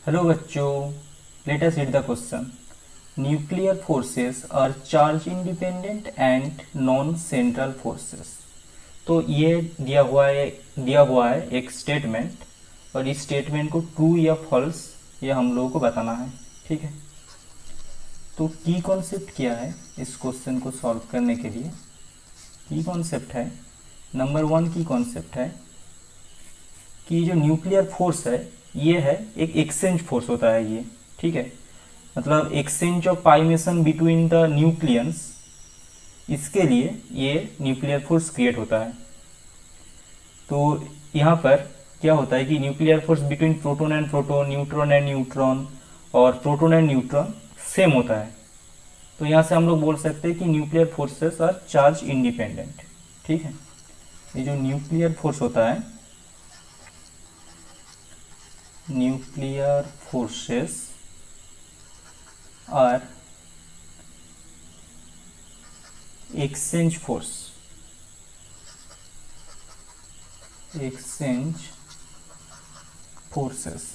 Hello बच्चों, let us read the question. Nuclear forces are charge independent and non central forces. तो ये दिया हुआ है एक स्टेटमेंट, और इस स्टेटमेंट को ट्रू या फॉल्स ये हम लोगों को बताना है। ठीक है, तो की कॉन्सेप्ट क्या है इस क्वेश्चन को सॉल्व करने के लिए? की कॉन्सेप्ट है, नंबर वन की कॉन्सेप्ट है कि जो न्यूक्लियर फोर्स है ये है एक एक्सचेंज फोर्स होता है ये। ठीक है, मतलब exchange of pi meson between the nucleons, इसके लिए ये न्यूक्लियर फोर्स क्रिएट होता है। तो यहाँ पर क्या होता है कि nuclear force between proton and proton, neutron and neutron और प्रोटॉन एंड न्यूट्रॉन सेम होता है। तो यहाँ से हम लोग बोल सकते हैं कि nuclear forces are charge independent. ठीक है, ये जो न्यूक्लियर फोर्स होता है, nuclear forces are exchange force, exchange forces.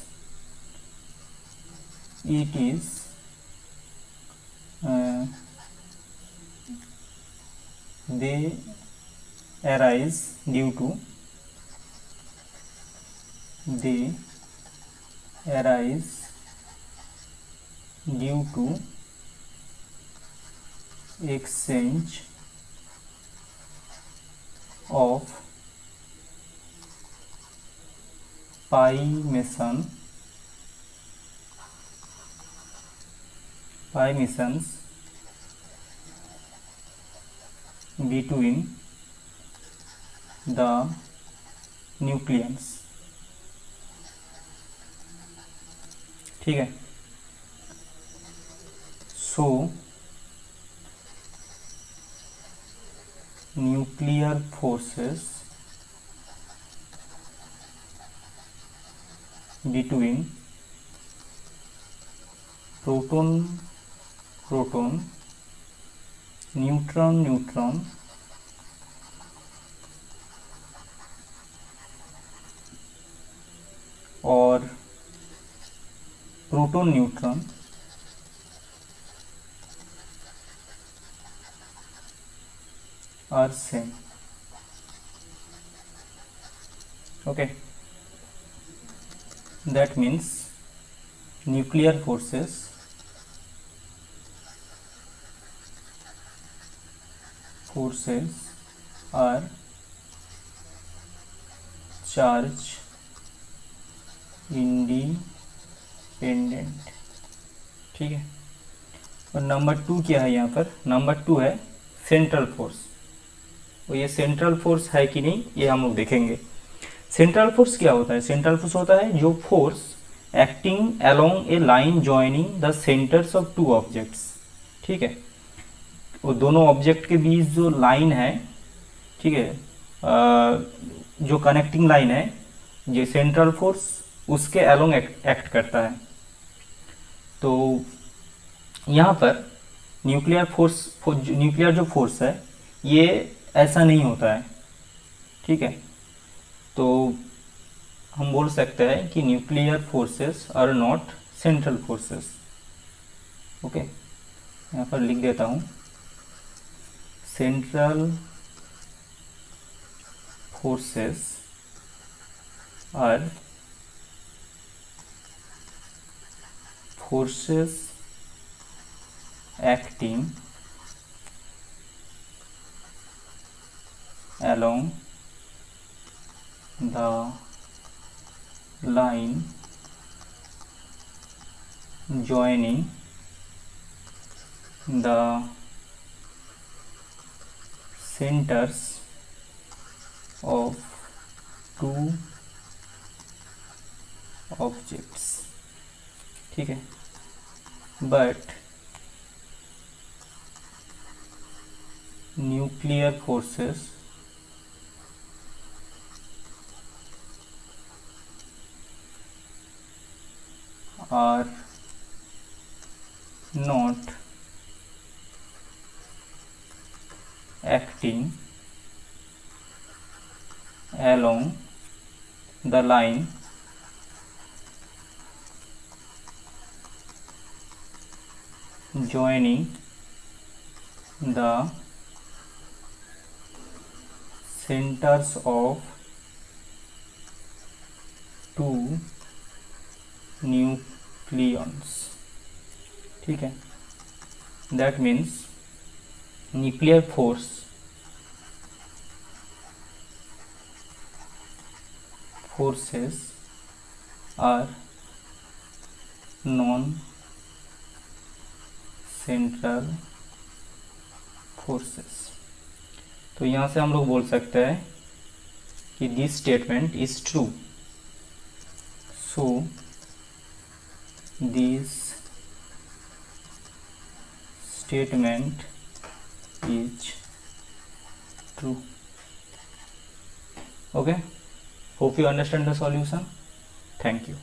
It is they arise due to they arise due to exchange of missions between the nucleons। ठीक है, so nuclear forces between proton proton, neutron neutron और proton neutron are same. Okay, that means nuclear forces are charge independent। ठीक है, और number two क्या है यहाँ पर? नंबर टू है सेंट्रल फोर्स। और ये सेंट्रल फोर्स है कि नहीं ये हम लोग देखेंगे। सेंट्रल फोर्स क्या होता है? सेंट्रल फोर्स होता है जो force acting along A line joining the centres of two objects. ठीक है, वो दोनों ऑब्जेक्ट के बीच जो लाइन है, ठीक है, जो कनेक्टिंग लाइन है, ये सेंट्रल फोर्स उसके अलोंग एक्ट करता है। तो यहाँ पर न्यूक्लियर जो फोर्स है ये ऐसा नहीं होता है। ठीक है, तो हम बोल सकते हैं कि nuclear forces are not central forces. Okay, यहाँ पर लिख देता हूँ, central forces are forces acting along the line joining the centers of two objects। ठीक है, but nuclear forces are not acting along the line joining the centers of two nucleons. ठीक है, that means nuclear forces are non-central forces. तो यहाँ से हम लोग बोल सकते हैं कि this statement is true. So this statement is true. Okay, hope you understand the solution. Thank you.